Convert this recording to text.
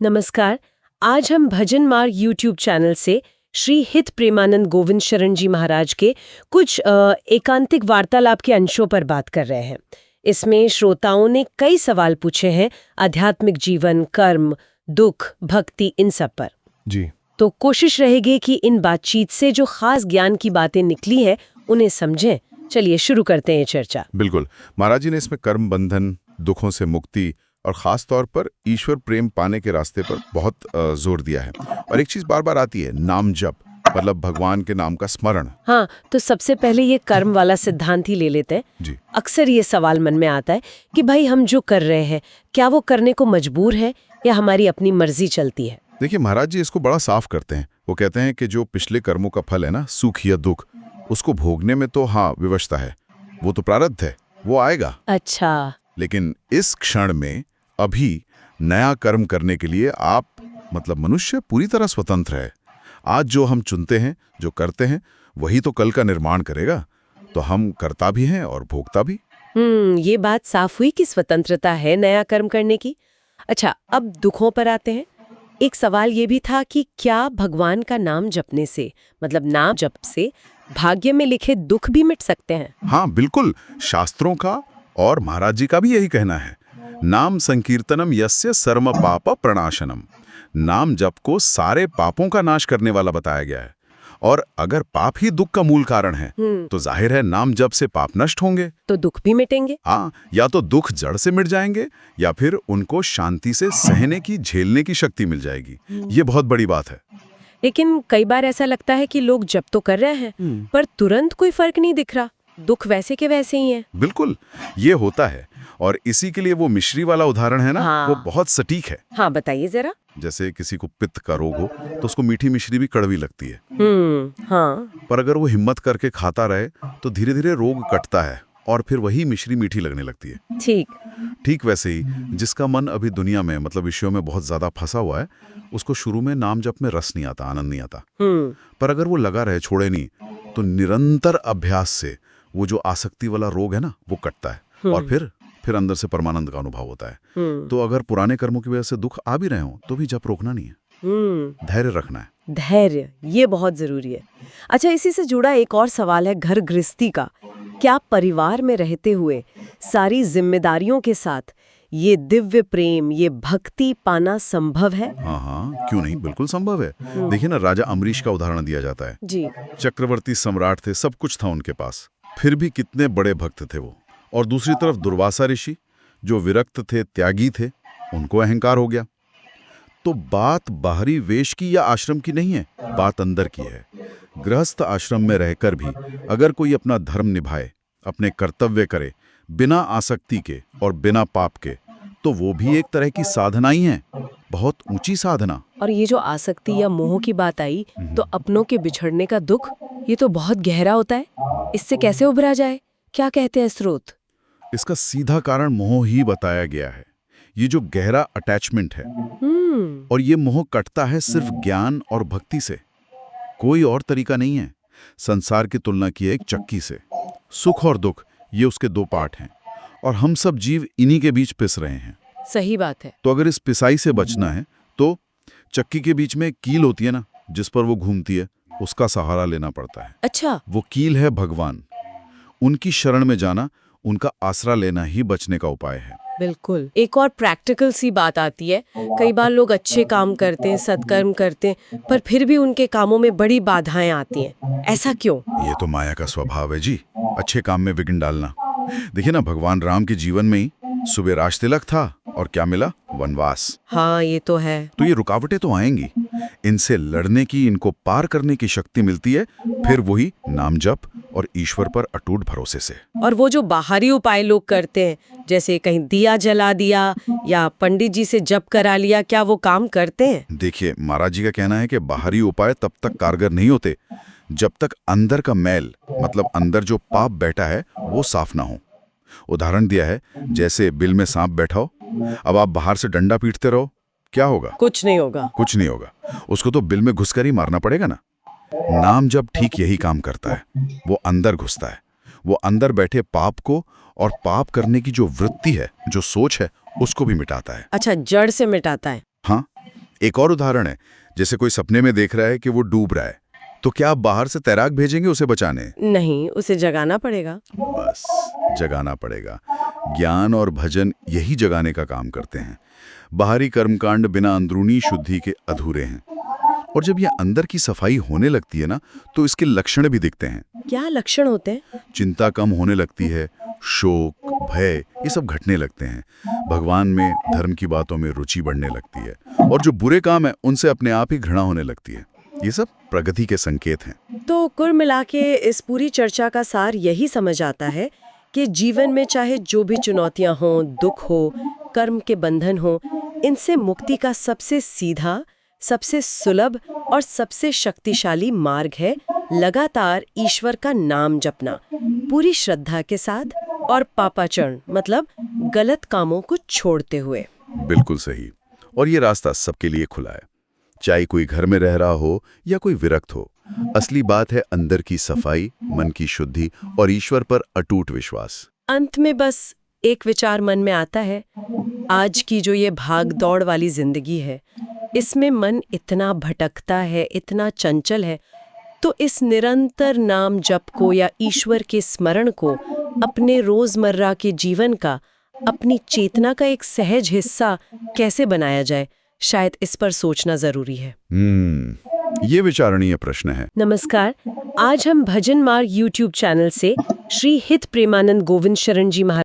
नमस्कार। आज हम भजन मार्ग यूट्यूब चैनल से श्री हित प्रेमानंद गोविंद शरण जी महाराज के कुछ एकांतिक वार्तालाप के अंशों पर बात कर रहे हैं। इसमें श्रोताओं ने कई सवाल पूछे हैं आध्यात्मिक जीवन, कर्म, दुख, भक्ति, इन सब पर। जी। तो कोशिश रहेगी कि इन बातचीत से जो खास ज्ञान की बातें निकली हैं उन्हें समझें। चलिए शुरू करते हैं चर्चा। बिल्कुल। महाराज जी ने इसमें कर्म बंधन, दुखों से मुक्ति और खास तौर पर ईश्वर प्रेम पाने के रास्ते पर बहुत जोर दिया है। और एक चीज बार बार आती है, नाम जप, मतलब भगवान के नाम का स्मरण। हाँ, तो सबसे पहले ये कर्म वाला सिद्धांत ही ले लेते हैं। जी। अक्सर ये सवाल मन में आता है कि भाई हम जो कर रहे हैं क्या वो करने को मजबूर है या हमारी अपनी मर्जी चलती है। देखिए, महाराज जी इसको बड़ा साफ करते हैं। वो कहते हैं कि जो पिछले कर्मों का फल है ना, सुख या दुख, उसको भोगने में तो हाँ विवशता है, वो तो प्रारब्ध है, वो आएगा। अच्छा। लेकिन इस क्षण में अभी नया कर्म करने के लिए आप मतलब मनुष्य पूरी तरह स्वतंत्र है। आज जो हम चुनते हैं, जो करते हैं, वही तो कल का निर्माण करेगा। तो हम करता भी हैं और भोगता भी। ये बात साफ हुई कि स्वतंत्रता है नया कर्म करने की। अच्छा, अब दुखों पर आते हैं। एक सवाल ये भी था कि क्या भगवान का नाम जपने से, मतलब नाम जप से, भाग्य में लिखे दुख भी मिट सकते हैं? हाँ बिल्कुल, शास्त्रों का और महाराज जी का भी यही कहना है। नाम संकीर्तनम यस्य सर्व पाप प्रणाशनम। नाम जप को सारे पापों का नाश करने वाला बताया गया है। और अगर पाप ही दुख का मूल कारण है तो जाहिर है नाम जप से पाप नष्ट होंगे, तो दुख भी मिटेंगे। हाँ, या तो दुख जड़ से मिट जाएंगे या फिर उनको शांति से सहने की, झेलने की शक्ति मिल जाएगी। ये बहुत बड़ी बात है। लेकिन कई बार ऐसा लगता है कि लोग जप तो कर रहे हैं पर तुरंत कोई फर्क नहीं दिख रहा, दुख वैसे के वैसे ही है। बिल्कुल, ये होता है। और इसी के लिए वो मिश्री वाला उदाहरण है ना, हाँ। वो बहुत सटीक है। हाँ, बताइए जरा। जैसे किसी को पित्त का रोग हो तो उसको मीठी मिश्री भी कड़वी लगती है। हाँ। पर अगर वो हिम्मत करके खाता रहे तो धीरे धीरे रोग कटता है और फिर वही मिश्री मीठी लगने लगती है। ठीक वैसे ही जिसका मन अभी दुनिया में, मतलब विषयों में बहुत ज्यादा फंसा हुआ है, उसको शुरू में नाम जप में रस नहीं आता, आनंद नहीं आता। पर अगर वो लगा रहे, छोड़े नहीं, तो निरंतर अभ्यास से वो जो आसक्ति वाला रोग है ना, वो कटता है और फिर अंदर से परमानंद का अनुभव होता है। तो अगर पुराने कर्मों की वजह से दुख आ भी रहे हो तो भी जप रोकना नहीं है, धैर्य रखना है। धैर्य, ये बहुत जरूरी है। अच्छा, इसी से जुड़ा एक और सवाल है घर गृहस्थी का। क्या परिवार में रहते हुए सारी जिम्मेदारियों के साथ ये दिव्य प्रेम, ये भक्ति पाना संभव है? हाँ, क्यों नहीं, बिल्कुल संभव है। देखिए ना, राजा अम्बरीश का उदाहरण दिया जाता है। जी। चक्रवर्ती सम्राट थे, सब कुछ था उनके पास, फिर भी कितने बड़े भक्त थे वो। और दूसरी तरफ दुर्वासा ऋषि, जो विरक्त थे, त्यागी थे, उनको अहंकार हो गया। तो बात बाहरी वेश की या आश्रम की नहीं है, बात अंदर की है। गृहस्थ आश्रम में रहकर भी अगर कोई अपना धर्म निभाए, अपने कर्तव्य करे, बिना आसक्ति के और बिना पाप के, तो वो भी एक तरह की साधना ही है, बहुत ऊंची साधना। और ये जो आसक्ति या मोह की बात आई, तो अपनों के बिछड़ने का दुख, ये तो बहुत गहरा होता है। इससे कैसे उभरा जाए, क्या कहते हैं स्रोत? इसका सीधा कारण मोह ही बताया गया है। ये जो गहरा अटैचमेंट है, और ये मोह कटता है सिर्फ ज्ञान और भक्ति से। कोई और तरीका नहीं है। संसार की तुलना की एक चक्की से। सुख और दुख, ये उसके दो पार्ट हैं और हम सब जीव इन्हीं के बीच पिस रहे हैं। सही बात है। तो अगर इस पिसाई से बचना है तो चक्की के बीच में एक कील होती है ना, जिस पर वो घूमती है, उसका सहारा लेना पड़ता है। अच्छा। वो कील है भगवान। उनकी शरण में जाना, उनका आसरा लेना ही बचने का उपाय है। बिल्कुल। एक और प्रैक्टिकल सी बात आती है। कई बार लोग अच्छे काम करते हैं, सत्कर्म करते हैं, पर फिर भी उनके कामों में बड़ी बाधाएं आती हैं। ऐसा क्यों? ये तो माया का स्वभाव है जी, अच्छे काम में विघ्न डालना। देखिए ना, भगवान राम के जीवन में ही सुबह राज तिलक था और क्या मिला? वनवास। हाँ, ये तो है। तो ये रुकावटें तो आएंगी, इनसे लड़ने की, इनको पार करने की शक्ति मिलती है फिर वही नाम जप और ईश्वर पर अटूट भरोसे से। और वो जो बाहरी उपाय लोग करते हैं, जैसे कहीं दिया जला दिया या पंडित जी से जप करा लिया, क्या वो काम करते हैं? देखिए, महाराज जी का कहना है कि बाहरी उपाय तब तक कारगर नहीं होते जब तक अंदर का मैल, मतलब अंदर जो पाप बैठा है, वो साफ ना हो। उदाहरण दिया है, जैसे बिल में सांप बैठा हो, अब आप बाहर से डंडा पीटते रहो, क्या होगा? कुछ नहीं होगा। कुछ नहीं होगा, उसको तो बिल में घुसकर ही मारना पड़ेगा ना। नाम जब ठीक यही काम करता है, वो अंदर घुसता है, वो अंदर बैठे पाप को और पाप करने की जो वृत्ति है, जो सोच है, उसको भी मिटाता है। अच्छा, जड़ से मिटाता है। हाँ, एक और उदाहरण है, जैसे कोई सपने में देख रहा है कि वो डूब रहा है, तो क्या आप बाहर से तैराक भेजेंगे उसे बचाने? नहीं, उसे जगाना पड़ेगा। बस, जगाना पड़ेगा। ज्ञान और भजन यही जगाने का काम करते हैं। बाहरी कर्मकांड बिना अंदरूनी शुद्धि के अधूरे हैं। और जब ये अंदर की सफाई होने लगती है ना, तो इसके लक्षण भी दिखते हैं। क्या लक्षण होते हैं? चिंता कम होने लगती है, शोक, भय, ये सब घटने लगते हैं। भगवान में, धर्म की बातों में रुचि बढ़ने लगती है। और जो बुरे काम है, उनसे अपने आप ही घृणा होने लगती है। ये सब प्रगति के संकेत हैं। तो कुल मिला के इस पूरी चर्चा का सार यही समझ आता है कि जीवन में चाहे जो भी चुनौतियां हों, दुख हो, कर्म के बंधन हो, इनसे मुक्ति का सबसे सीधा, सबसे सुलभ और सबसे शक्तिशाली मार्ग है लगातार ईश्वर का नाम जपना, पूरी श्रद्धा के साथ और पापाचरण मतलब गलत कामों को छोड़ते हुए। बिल्कुल सही। और ये रास्ता सबके लिए खुला है, चाहे कोई घर में रह रहा हो या कोई विरक्त हो। असली बात है अंदर की सफाई, मन की शुद्धि और ईश्वर पर अटूट विश्वास। अंत में बस एक विचार मन में आता है, आज की जो ये भाग दौड़ वाली जिंदगी है, इसमें मन इतना भटकता है, इतना चंचल है, तो इस निरंतर नाम जप को या ईश्वर के स्मरण को अपने रोजमर्रा के जीवन का, अपनी चेतना का एक सहज हिस्सा कैसे बनाया जाए, शायद इस पर सोचना जरूरी है। ये विचारणीय प्रश्न है। नमस्कार, आज हम भजन मार्ग YouTube चैनल से श्री हित प्रेमानंद गोविंद शरण जी महाराज